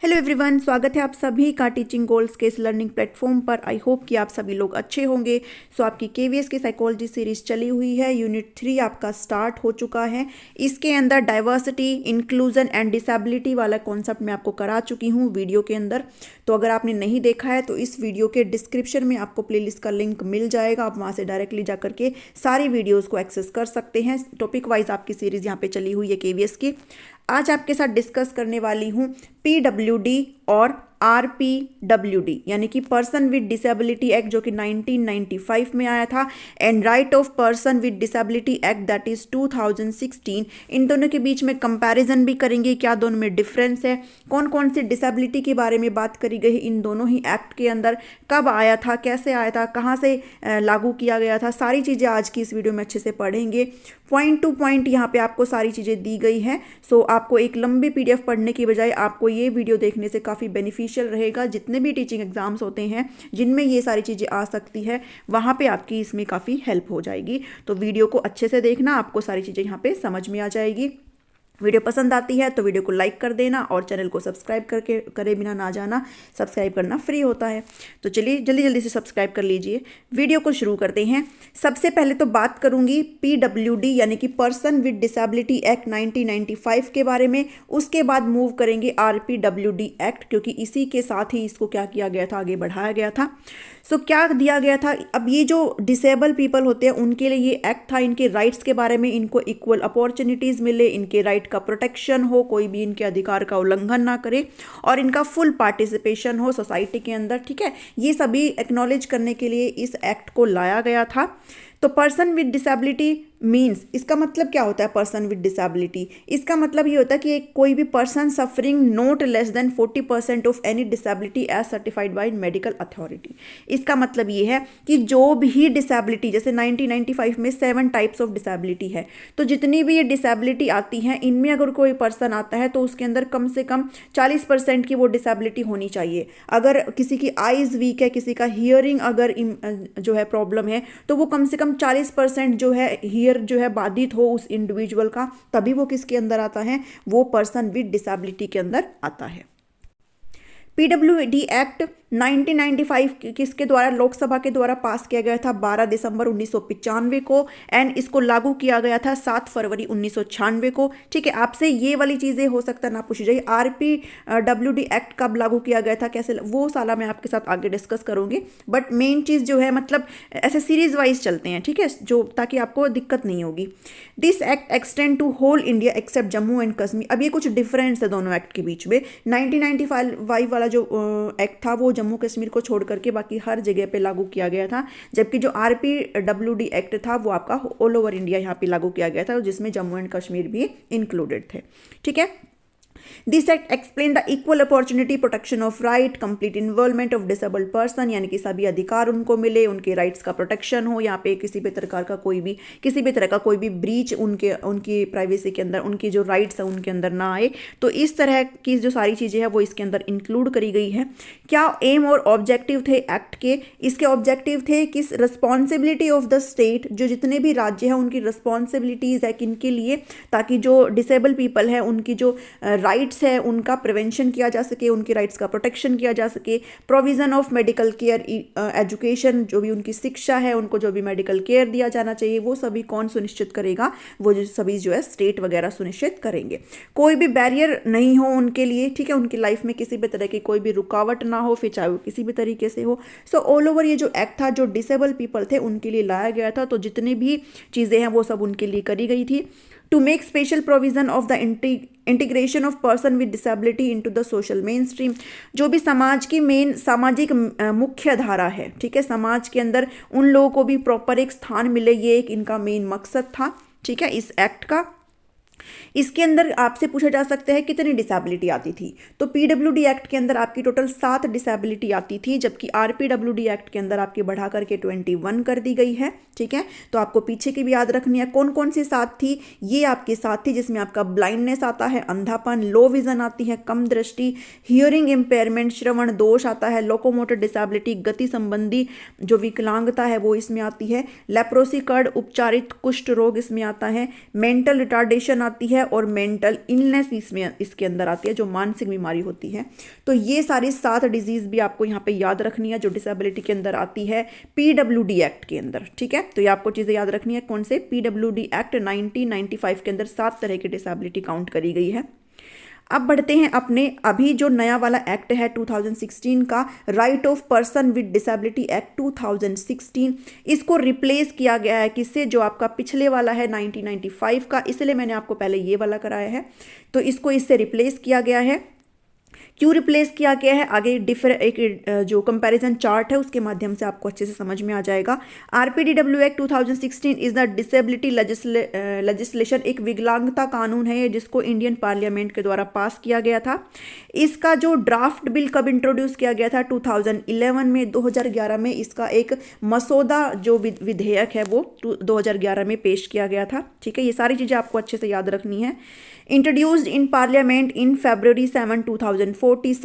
Hello everyone, स्वागत है आप सभी का टीचिंग गोल्स के इस लर्निंग प्लेटफॉर्म पर। आई होप कि आप सभी लोग अच्छे होंगे। सो आपकी केवीएस की साइकोलॉजी सीरीज चली हुई है। यूनिट 3 आपका स्टार्ट हो चुका है। इसके अंदर डाइवर्सिटी, इंक्लूजन एंड डिसेबिलिटी वाला कॉन्सेप्ट मैं आपको करा चुकी हूँ वीडियो के अंदर। तो अगर आपने नहीं देखा है तो इस वीडियो के डिस्क्रिप्शन में आपको प्लेलिस्ट का लिंक मिल जाएगा। आप वहाँ से डायरेक्टली जा करके सारी वीडियोज़ को एक्सेस कर सकते हैं। टॉपिक वाइज आपकी सीरीज़ यहाँ पे चली हुई है केवीएस की। आज आपके साथ डिस्कस करने वाली हूँ पीडब्ल्यूडी और आरपीडब्ल्यूडी यानी कि पर्सन विद डिसेबिलिटी एक्ट जो कि 1995 में आया था, and right of person with disability act that is 2016। इन दोनों के बीच में कंपैरिजन भी करेंगे, क्या दोनों में डिफरेंस है, कौन कौन सी डिसेबिलिटी के बारे में बात करी गई इन दोनों ही एक्ट के अंदर, कब आया था, कैसे आया था, कहाँ से लागू किया गया था, सारी चीज़ें आज की इस वीडियो में अच्छे से पढ़ेंगे। पॉइंट टू पॉइंट यहाँ पे आपको सारी चीज़ें दी गई है। सो आपको एक लंबी पीडीएफ पढ़ने की बजाय आपको ये वीडियो देखने से काफ़ी बेनिफिशियल रहेगा। जितने भी टीचिंग एग्जाम्स होते हैं जिनमें ये सारी चीज़ें आ सकती है, वहाँ पे आपकी इसमें काफ़ी हेल्प हो जाएगी। तो वीडियो को अच्छे से देखना, आपको सारी चीज़ें यहाँ पे समझ में आ जाएगी। वीडियो पसंद आती है तो वीडियो को लाइक कर देना और चैनल को सब्सक्राइब करके करे बिना ना जाना। सब्सक्राइब करना फ्री होता है। तो चलिए जल्दी जल्दी से सब्सक्राइब कर लीजिए। वीडियो को शुरू करते हैं। सबसे पहले तो बात करूंगी पीडब्ल्यूडी यानी कि पर्सन विद डिसेबिलिटी एक्ट 1995 के बारे में। उसके बाद मूव करेंगे आरपीडब्ल्यूडी एक्ट, क्योंकि इसी के साथ ही इसको क्या किया गया था, आगे बढ़ाया गया था। सो क्या दिया गया था, अब ये जो डिसेबल पीपल होते हैं उनके लिए ये एक्ट था। इनके राइट्स के बारे में, इनको इक्वल अपॉर्चुनिटीज़ मिले, इनके राइट का प्रोटेक्शन हो, कोई भी इनके अधिकार का उल्लंघन ना करे, और इनका फुल पार्टिसिपेशन हो सोसाइटी के अंदर। ठीक है, ये सभी एक्नॉलेज करने के लिए इस एक्ट को लाया गया था। तो पर्सन विद डिसेबिलिटी मीन्स, इसका मतलब क्या होता है पर्सन विद डिसेबिलिटी? इसका मतलब ये होता है कि एक कोई भी person suffering not less than 40% of any disability as certified by medical authority. इसका मतलब ये है कि जो भी डिसेबिलिटी, जैसे 1995 में 7 टाइप्स ऑफ डिसेबिलिटी है, तो जितनी भी ये डिसेबिलिटी आती हैं इनमें अगर कोई पर्सन आता है तो उसके अंदर कम से कम 40% की वो डिसेबिलिटी होनी चाहिए। अगर किसी की आइज़ वीक है, किसी का हियरिंग अगर जो है प्रॉब्लम है, तो वो कम से कम 40% जो है जो है बाधित हो उस इंडिविजुअल का, तभी वो किसके अंदर आता है, वो पर्सन विद डिसेबिलिटी के अंदर आता है। पीडब्ल्यूडी एक्ट 1995 किसके द्वारा, लोकसभा के द्वारा पास किया गया था 12 दिसंबर 1995 को, एंड इसको लागू किया गया था 7 फरवरी 1996 को। ठीक है, आपसे ये वाली चीज़ें हो सकता है ना पूछी जाए, आरपीडब्ल्यूडी एक्ट कब लागू किया गया था, कैसे, वो साला मैं आपके साथ आगे डिस्कस करूंगी। बट मेन चीज़ जो है, मतलब ऐसे सीरीज वाइज चलते हैं, ठीक है, जो ताकि आपको दिक्कत नहीं होगी। This act extend to whole India except Jammu and Kashmir. अब ये कुछ डिफरेंस है दोनों एक्ट के बीच में। 1995 वाला जो एक्ट था वो जम्मू कश्मीर को छोड़ करके बाकी हर जगह पे लागू किया गया था, जबकि जो आरपीडब्ल्यूडी एक्ट था वो आपका ऑल ओवर इंडिया यहाँ पे लागू किया गया था, जिसमें जम्मू एंड कश्मीर भी इंक्लूडेड थे। ठीक है, this act explain the equal opportunity protection of right, complete involvement of disabled person, यानी कि सभी अधिकार उनको मिले, उनके राइट्स का प्रोटेक्शन हो, यहाँ पे किसी भी प्रकार का किसी भी तरह का कोई भी ब्रीच उनकी प्राइवेसी के अंदर, उनकी जो राइट्स है उनके अंदर ना आए। तो इस तरह की जो सारी चीज़ें हैं वो इसके अंदर इंक्लूड करी गई है। क्या एम और ऑब्जेक्टिव थे एक्ट के? इसके ऑब्जेक्टिव थे कि रिस्पॉन्सिबिलिटी ऑफ द स्टेट, जो जितने भी राज्य हैं उनकी रिस्पॉन्सिबिलिटीज़ है किनके लिए, ताकि जो डिसेबल पीपल है उनकी जो राइट्स है उनका प्रिवेंशन किया जा सके, उनके राइट्स का प्रोटेक्शन किया जा सके। Provision of medical care, education, जो भी उनकी शिक्षा है, उनको जो भी मेडिकल केयर दिया जाना चाहिए वो सभी कौन सुनिश्चित करेगा, वो जो सभी जो है स्टेट वगैरह सुनिश्चित करेंगे। कोई भी बैरियर नहीं हो उनके लिए, ठीक है, उनकी लाइफ में किसी भी तरह की कोई भी रुकावट ना हो, फिर चाहे वो किसी भी तरीके से हो। सो ऑल ओवर ये जो एक्ट था जो डिसेबल पीपल थे उनके लिए लाया गया था। तो जितनी भी चीज़ें हैं वो सब उनके लिए करी गई थी। To make special provision of the integration of person with disability into the social mainstream, जो भी समाज की मेन सामाजिक मुख्य धारा है, ठीक है, समाज के अंदर उन लोगों को भी प्रॉपर एक स्थान मिले, ये एक इनका मेन मकसद था। ठीक है, इस एक्ट का। इसके अंदर आपसे पूछा जा सकता है कितनी डिसेबिलिटी आती थी, तो पीडब्ल्यूडी एक्ट के अंदर आपकी टोटल 7 डिसेबिलिटी आती थी, जबकि आरपीडब्ल्यूडी एक्ट के अंदर आपकी बढ़ा करके 21 कर दी गई है। ठीक है, तो आपको पीछे की भी याद रखनी है। कौन कौन सी 7 थी? ये आपकी 7 थी जिसमें आपका ब्लाइंडनेस आता है, अंधापन, लो विजन आती है, कम दृष्टि, हियरिंग इम्पेयरमेंट, श्रवण दोष आता है, लोकोमोटर डिसेबिलिटी, गति संबंधी जो विकलांगता है वो इसमें आती है, लेप्रोसी कर्ड उपचारित कुष्ठ रोग इसमें आता है, मेंटल रिटार्डेशन आती है और मेंटल इलनेस इसके अंदर आती है, जो मानसिक बीमारी होती है। तो ये सारी 7 डिजीज़ भी आपको यहाँ पे याद रखनी है जो डिसेबिलिटी के अंदर आती है पीडब्ल्यूडी एक्ट के अंदर, ठीक है। तो ये आपको चीज़ें याद रखनी है, कौन से पीडब्ल्यूडी एक्ट 1995 के अंदर 7 तरह की डिसेबिलिटी काउंट करी गई है। अब बढ़ते हैं अपने अभी जो नया वाला एक्ट है 2016 का, right of person with disability act 2016, इसको रिप्लेस किया गया है किससे, जो आपका पिछले वाला है 1995 का, इसलिए मैंने आपको पहले ये वाला कराया है। तो इसको इससे रिप्लेस किया गया है। क्यों रिप्लेस किया गया है, आगे एक जो कंपैरिजन चार्ट है उसके माध्यम से आपको अच्छे से समझ में आ जाएगा। RPDW act 2016 is the disability legislation, एक विकलांगता कानून है जिसको इंडियन पार्लियामेंट के द्वारा पास किया गया था। इसका जो ड्राफ्ट बिल कब इंट्रोड्यूस किया गया था, 2011 में, 2011 में इसका एक मसौदा जो विधेयक है वो 2011 में पेश किया गया था, ठीक है। ये सारी चीज़ें आपको अच्छे से याद रखनी है। Introduced in parliament in February 7, 2040,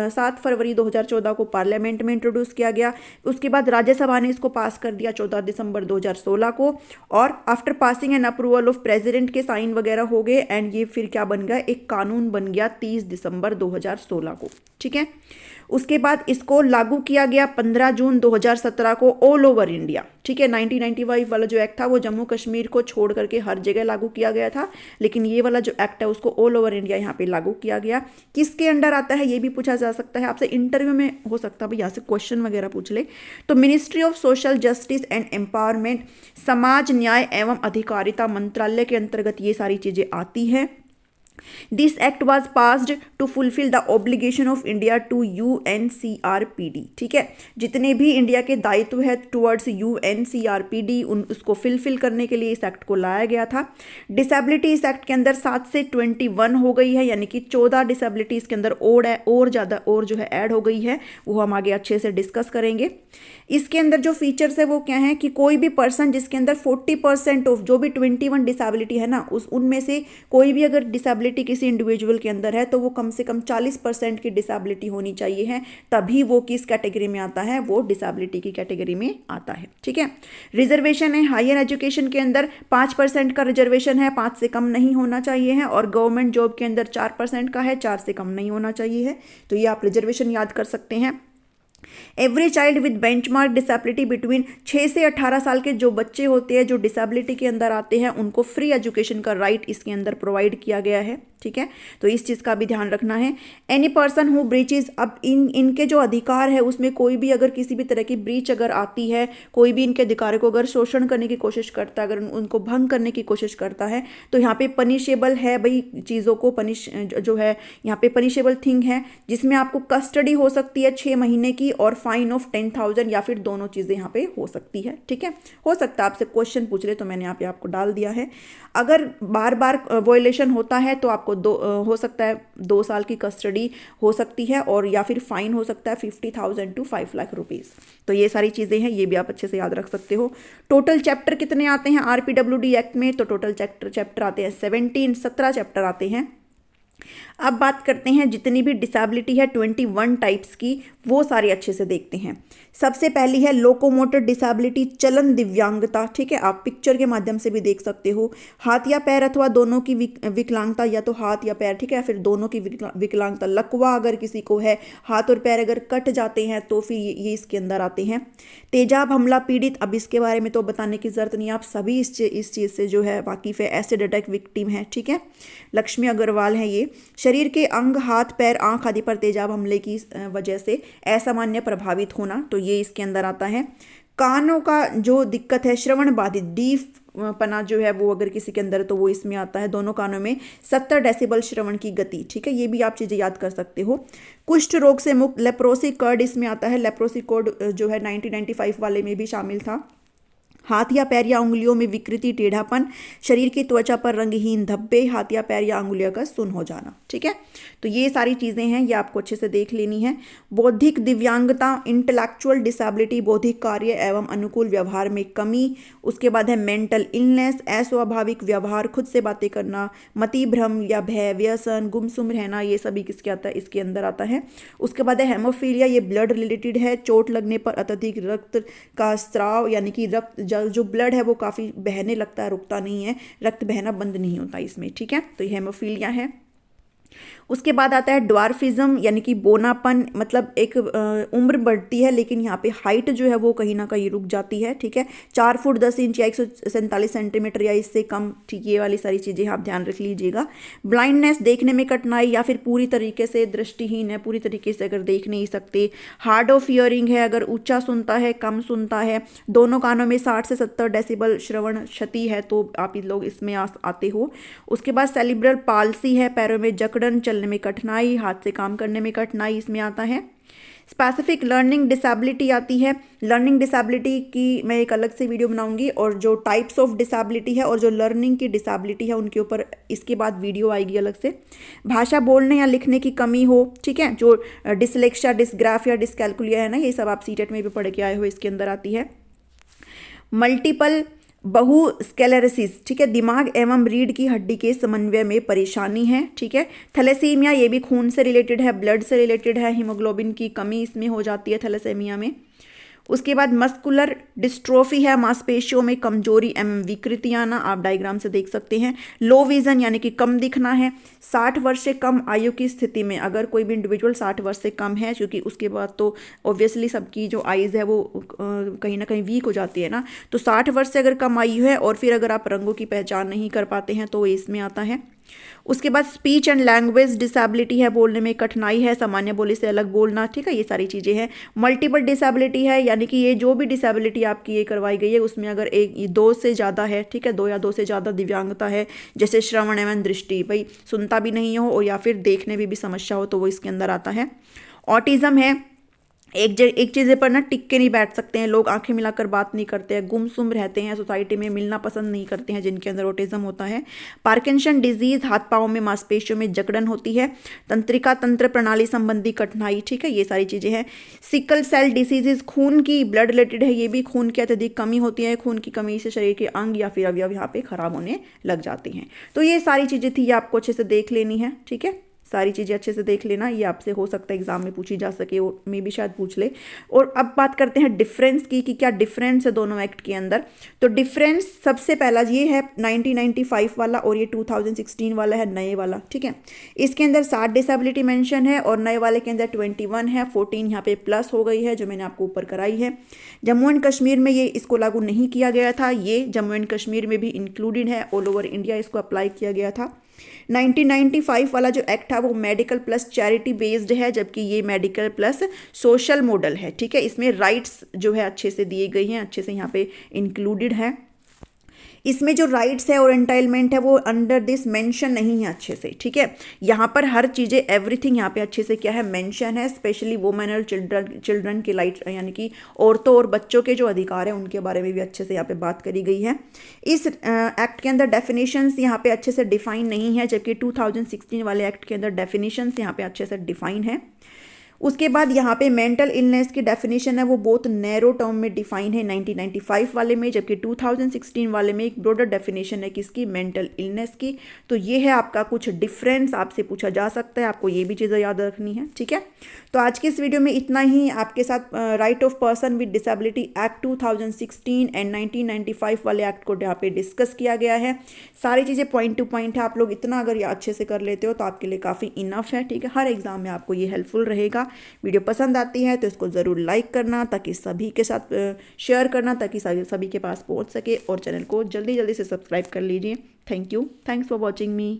7 फरवरी 2014 को पार्लियामेंट में इंट्रोड्यूस किया गया। उसके बाद राज्यसभा ने इसको पास कर दिया 14 दिसंबर 2016 को, और after passing and approval of president के साइन वगैरह हो गए, एंड ये फिर क्या बन गया, एक कानून बन गया 30 दिसंबर 2016 को, ठीक है। उसके बाद इसको लागू किया गया 15 जून 2017 को ऑल ओवर इंडिया, ठीक है। 1995 वाला जो एक्ट था वो जम्मू कश्मीर को छोड़ करके हर जगह लागू किया गया था, लेकिन ये वाला जो एक्ट है उसको ऑल ओवर इंडिया यहाँ पे लागू किया गया। किसके अंडर आता है ये भी पूछा जा सकता है आपसे, इंटरव्यू में हो सकता है भाई यहाँ से क्वेश्चन वगैरह पूछ ले। तो ministry of social justice and empowerment, समाज न्याय एवं अधिकारिता मंत्रालय के अंतर्गत ये सारी चीज़ें आती हैं। This act was passed to fulfill the obligation of India to UNCRPD, ठीक है। जितने भी इंडिया के दायित्व है टुवर्ड्स UNCRPD उसको फिलफिल करने के लिए इस एक्ट को लाया गया था। डिसेबिलिटी इस एक्ट के अंदर 7 से 21 हो गई है, यानी कि 14 डिसेबिलिटी इसके अंदर और ज़्यादा और जो है ऐड हो गई है, वो हम आगे अच्छे से डिस्कस करेंगे। इसके अंदर जो फीचर्स है वो क्या है कि कोई भी पर्सन जिसके अंदर 40% ऑफ जो भी 21 डिसेबिलिटी है ना, उनमें से कोई भी अगर डिसेबिलिटी किसी इंडिविजुअल के अंदर है तो वो कम से कम 40% की डिसेबिलिटी होनी चाहिए है, तभी वो किस कैटेगरी में आता है, वो डिसेबिलिटी की कैटेगरी में आता है, ठीक है। रिजर्वेशन है हायर एजुकेशन के अंदर 5% का रिजर्वेशन है, 5 से कम नहीं होना चाहिए है, और गवर्नमेंट जॉब के अंदर 4% का है, 4 से कम नहीं होना चाहिए है। तो ये आप रिजर्वेशन याद कर सकते हैं। Every child with benchmark disability between 6 से 18 साल के जो बच्चे होते हैं जो डिसेबिलिटी के अंदर आते हैं उनको फ्री एजुकेशन का राइट इसके अंदर प्रोवाइड किया गया है, ठीक है। तो इस चीज़ का भी ध्यान रखना है। एनी पर्सन हु ब्रीचेज, अब इनके जो अधिकार है उसमें कोई भी अगर किसी भी तरह की ब्रीच अगर आती है, कोई भी इनके अधिकारों को अगर शोषण करने की कोशिश करता है, अगर उनको भंग करने की कोशिश करता है, तो यहाँ पे पनिशेबल है भाई, चीज़ों को जो है यहाँ पे पनिशेबल थिंग है, जिसमें आपको कस्टडी हो सकती है 6 महीने की और फाइन ऑफ 10,000, या फिर दोनों चीज़ें यहाँ पे हो सकती है, ठीक है। हो सकता है आपसे क्वेश्चन पूछ ले, तो मैंने यहाँ पे आपको डाल दिया है। अगर बार बार वॉयलेशन होता है तो आपको हो सकता है 2 साल की कस्टडी हो सकती है, और या फिर फाइन हो सकता है 50,000 to 5 लाख रुपीज़। तो ये सारी चीज़ें हैं, ये भी आप अच्छे से याद रख सकते हो। टोटल चैप्टर कितने आते हैं आरपीडब्ल्यूडी एक्ट में, तो टोटल चैप्टर आते हैं 17 चैप्टर आते हैं। अब बात करते हैं जितनी भी डिसेबिलिटी है 21 टाइप्स की, वो सारी अच्छे से देखते हैं। सबसे पहली है लोकोमोटर डिसेबिलिटी, चलन दिव्यांगता, ठीक है। आप पिक्चर के माध्यम से भी देख सकते हो। हाथ या पैर अथवा दोनों की विकलांगता, या तो हाथ या पैर, ठीक है, फिर दोनों की विकलांगता। लकवा अगर किसी को है, हाथ और पैर अगर कट जाते हैं तो फिर ये इसके अंदर आते हैं। तेजाब हमला पीड़ित, अब इसके बारे में तो बताने की जरूरत नहीं, आप सभी इस चीज़ से जो है वाकिफ है, एसिड अटैक विक्टिम है, ठीक है। लक्ष्मी अग्रवाल है ये। शरीर के अंग, हाथ, पैर, आंख आदि पर तेजाब हमले की वजह से असामान्य प्रभावित होना, तो ये इसके अंदर आता है। कानों का जो दिक्कत है, श्रवण बाधित, डीफ पना जो है वो अगर किसी के अंदर, तो वो इसमें आता है। दोनों कानों में 70 डेसिबल श्रवण की गति, ठीक है। ये भी आप चीज़ें याद कर सकते हो। कुष्ठ रोग से मुक्त, लेप्रोसी कर्ड इसमें आता है। लेप्रोसी कोड जो है 1995 वाले में भी शामिल था। हाथ या पैर या उंगलियों में विकृति, टेढ़ापन, शरीर की त्वचा पर रंगहीन धब्बे, हाथ या पैर या उंगलियों का सुन्न हो जाना, ठीक है। तो ये सारी चीज़ें हैं, ये आपको अच्छे से देख लेनी है। बौद्धिक दिव्यांगता, इंटेलेक्चुअल डिसेबिलिटी, बौद्धिक कार्य एवं अनुकूल व्यवहार में कमी। उसके बाद है मेंटल इलनेस, अस्वाभाविक व्यवहार, खुद से बातें करना, मति भ्रम या भय, व्यसन, गुमसुम रहना, ये सभी किसके आता है, इसके अंदर आता है। उसके बाद है हेमोफीलिया, ये ब्लड रिलेटेड है। चोट लगने पर अत्यधिक रक्त का स्राव यानी कि रक्त जो ब्लड है वो काफ़ी बहने लगता है, रुकता नहीं है, रक्त बहना बंद नहीं होता इसमें, ठीक है। तो ये हेमोफीलिया है। उसके बाद आता है ड्वार्फिज्म, यानी कि बोनापन, मतलब एक उम्र बढ़ती है लेकिन यहाँ पे हाइट जो है वो कहीं ना कहीं रुक जाती है, ठीक है। 4 फुट 10 इंच या 147 सेंटीमीटर या इससे कम, ठीक, ये वाली सारी चीज़ें आप ध्यान रख लीजिएगा। ब्लाइंडनेस, देखने में कठिनाई या फिर पूरी तरीके से दृष्टिहीन है, पूरी तरीके से अगर देख नहीं सकते। हार्ड ऑफ हियरिंग है, अगर ऊंचा सुनता है, कम सुनता है, दोनों कानों में 60 से 70 डेसिबल श्रवण क्षति है, तो आप लोग इसमें आते हो। उसके बाद सेरिब्रल पाल्सी है, पैरों में जकड़न, चलने में कठिनाई, हाथ से काम करने में कठिनाई इसमें आता है। स्पेसिफिक लर्निंग डिसेबिलिटी आती है। लर्निंग डिसेबिलिटी की मैं एक अलग से वीडियो बनाऊंगी, और जो टाइप्स ऑफ डिसेबिलिटी है और जो लर्निंग की डिसेबिलिटी है उनके ऊपर इसके बाद वीडियो आएगी अलग से। भाषा बोलने या लिखने की कमी हो, ठीक है, जो डिसलेक्सिया, डिसग्राफिया, डिसकैलकुलिया है ना, ये सब आप सीटेट में भी पढ़ के आए हो, इसके अंदर आती है। मल्टीपल बहुस्क्लेरोसिस, ठीक है, दिमाग एवं रीढ़ की हड्डी के समन्वय में परेशानी है, ठीक है। थैलेसीमिया, ये भी खून से रिलेटेड है, ब्लड से रिलेटेड है, हीमोग्लोबिन की कमी इसमें हो जाती है थैलेसीमिया में। उसके बाद मस्कुलर डिस्ट्रोफी है, मांसपेशियों में कमजोरी एवं विकृति आना, आप डायग्राम से देख सकते हैं। लो विजन, यानी कि कम दिखना है। 60 वर्ष से कम आयु की स्थिति में अगर कोई भी इंडिविजुअल 60 वर्ष से कम है, क्योंकि उसके बाद तो ऑब्वियसली सबकी जो आइज़ है वो कहीं ना कहीं वीक हो जाती है ना, तो 60 वर्ष से अगर कम आयु है और फिर अगर आप रंगों की पहचान नहीं कर पाते हैं तो इसमें आता है। उसके बाद स्पीच एंड लैंग्वेज डिसेबिलिटी है, बोलने में कठिनाई है, सामान्य बोली से अलग बोलना, ठीक है, ये सारी चीज़ें हैं। मल्टीपल डिसेबिलिटी है, यानी कि ये जो भी डिसेबिलिटी आपकी ये करवाई गई है उसमें अगर एक 2 से ज़्यादा है, ठीक है, 2 या 2 से ज़्यादा दिव्यांगता है, जैसे श्रवण एवं दृष्टि, भाई सुनता भी नहीं हो और या फिर देखने में भी समस्या हो, तो वो इसके अंदर आता है। ऑटिज्म है, एक चीज़ पर ना टिक के नहीं बैठ सकते हैं लोग, आंखें मिलाकर बात नहीं करते हैं, गुमसुम रहते हैं, सोसाइटी में मिलना पसंद नहीं करते हैं, जिनके अंदर ऑटिज्म होता है। पार्किंसन डिजीज, हाथ पाँव में मांसपेशियों में जकड़न होती है। तंत्रिका तंत्र प्रणाली संबंधी कठिनाई, ठीक है, ये सारी चीज़ें हैं। सिकल सेल डिसीजेज, खून की, ब्लड रिलेटेड है, ये भी खून की अत्यधिक कमी होती है, खून की कमी से शरीर के अंग या फिर अवयव यहाँ पे खराब होने लग जाते हैं। तो ये सारी चीज़ें थी, ये आपको अच्छे से देख लेनी है, ठीक है, सारी चीज़ें अच्छे से देख लेना, ये आपसे हो सकता है एग्जाम में पूछी जा सके, और मे भी शायद पूछ ले। और अब बात करते हैं डिफरेंस की, कि क्या डिफरेंस है दोनों एक्ट के अंदर। तो डिफरेंस सबसे पहला ये है 1995 वाला, और ये 2016 वाला है, नए वाला, ठीक है। इसके अंदर 60 डिसेबिलिटी मेंशन है और नए वाले के अंदर 21 है, 14 यहाँ पे प्लस हो गई है, जो मैंने आपको ऊपर कराई है। जम्मू एंड कश्मीर में ये इसको लागू नहीं किया गया था, ये जम्मू एंड कश्मीर में भी इंक्लूडेड है, ऑल ओवर इंडिया इसको अप्लाई किया गया था। 1995 वाला जो एक्ट है वो मेडिकल प्लस चैरिटी बेस्ड है, जबकि ये मेडिकल प्लस सोशल मॉडल है, ठीक है। इसमें राइट्स जो है अच्छे से दिए गई हैं, अच्छे से यहाँ पे इंक्लूडेड है। इसमें जो राइट्स है और एंटाइलमेंट है वो अंडर दिस मेंशन नहीं है अच्छे से, ठीक है। यहाँ पर हर चीज़ें, एवरीथिंग यहाँ पे अच्छे से क्या है, मेंशन है। स्पेशली वुमेन और चिल्ड्रन की लाइट, यानी कि औरतों और बच्चों के जो अधिकार हैं उनके बारे में भी अच्छे से यहाँ पे बात करी गई है। इस एक्ट के अंदर डेफिनेशंस यहाँ पे अच्छे से डिफाइन नहीं है, जबकि 2016 वाले एक्ट के अंदर डेफिनेशंस यहाँ पे अच्छे से डिफाइन है। उसके बाद यहाँ पे मेंटल इलनेस की डेफिनेशन है वो बहुत नैरो टर्म में डिफाइन है 1995 वाले में, जबकि 2016 वाले में एक ब्रॉडर डेफिनेशन है किसकी, मेंटल इलनेस की। तो ये है आपका कुछ डिफरेंस, आपसे पूछा जा सकता है, आपको ये भी चीज़ें याद रखनी है, ठीक है। तो आज के इस वीडियो में इतना ही। आपके साथ right of person with disability act 2016 and 1995 वाले एक्ट को यहाँ पे डिस्कस किया गया है। सारी चीज़ें पॉइंट टू पॉइंट है, आप लोग इतना अगर ये अच्छे से कर लेते हो तो आपके लिए काफ़ी इनफ है, ठीक है। हर एग्जाम में आपको ये हेल्पफुल रहेगा। वीडियो पसंद आती है तो इसको ज़रूर लाइक करना, ताकि सभी के साथ शेयर करना, ताकि सभी के पास पहुंच सके, और चैनल को जल्दी जल्दी से सब्सक्राइब कर लीजिए। Thank you, thanks for watching me.